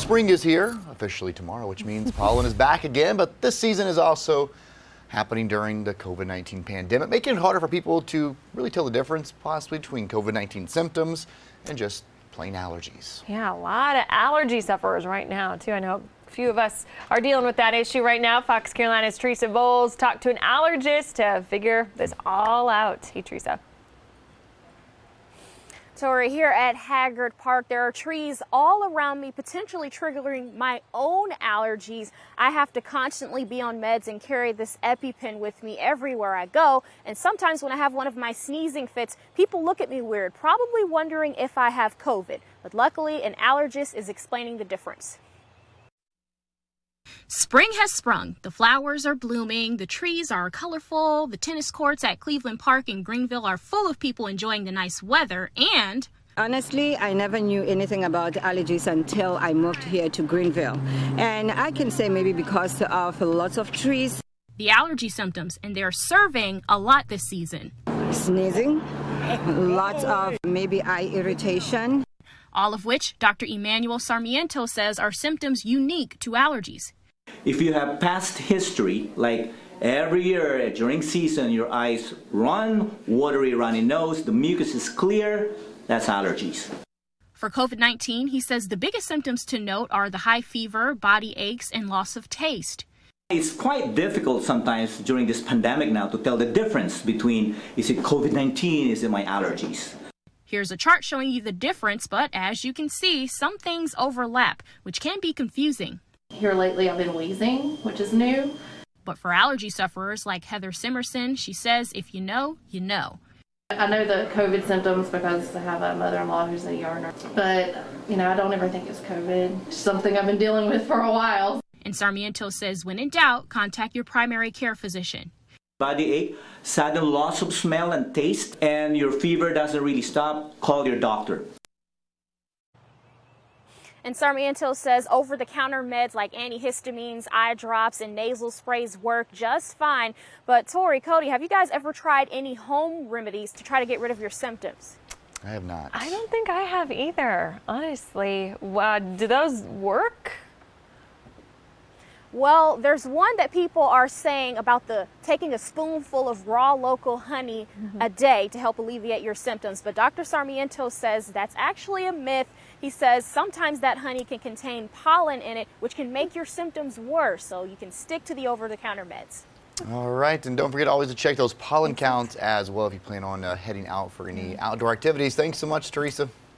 Spring is here officially tomorrow, which means pollen is back again, but this season is also happening during the COVID-19 pandemic, making it harder for people to really tell the difference possibly between COVID-19 symptoms and just plain allergies. Yeah, a lot of allergy sufferers right now, too. I know a few of us are dealing with that issue right now. Fox Carolina's Tresia Bowles talked to an allergist to figure this all out. Hey, Tresia. So we're here at Haggard Park. There are trees all around me, potentially triggering my own allergies. I have to constantly be on meds and carry this EpiPen with me everywhere I go. And sometimes when I have one of my sneezing fits, people look at me weird, probably wondering if I have COVID. But luckily, an allergist is explaining the difference. Spring has sprung. The flowers are blooming, the trees are colorful, the tennis courts at Cleveland Park in Greenville are full of people enjoying the nice weather, and honestly, I never knew anything about allergies until I moved here to Greenville. And I can say maybe because of lots of trees. The allergy symptoms, and they're serving a lot this season. Sneezing, lots of maybe eye irritation. All of which Dr. Emmanuel Sarmiento says are symptoms unique to allergies. If you have past history, like every year during season, your eyes run, watery, runny nose, the mucus is clear, that's allergies. For COVID-19, he says the biggest symptoms to note are the high fever, body aches, and loss of taste. It's quite difficult sometimes during this pandemic now to tell the difference between, is it COVID-19, is it my allergies? Here's a chart showing you the difference, but as you can see, some things overlap, which can be confusing. Here lately I've been wheezing, which is new. But for allergy sufferers like Heather Simerson, she says if you know, you know. I know the COVID symptoms because I have a mother-in-law who's a ER nurse. But, I don't ever think it's COVID. It's something I've been dealing with for a while. And Sarmiento says when in doubt, contact your primary care physician. Body ache, sudden loss of smell and taste, and your fever doesn't really stop, call your doctor. And Sarmiento says over-the-counter meds like antihistamines, eye drops, and nasal sprays work just fine. But Tori, Cody, have you guys ever tried any home remedies to try to get rid of your symptoms? I have not. I don't think I have either, honestly. Do those work? Well, there's one that people are saying about taking a spoonful of raw local honey a day to help alleviate your symptoms. But Dr. Sarmiento says that's actually a myth. He says sometimes that honey can contain pollen in it, which can make your symptoms worse. So you can stick to the over-the-counter meds. All right, and don't forget always to check those pollen counts as well if you plan on heading out for any outdoor activities. Thanks so much, Teresa.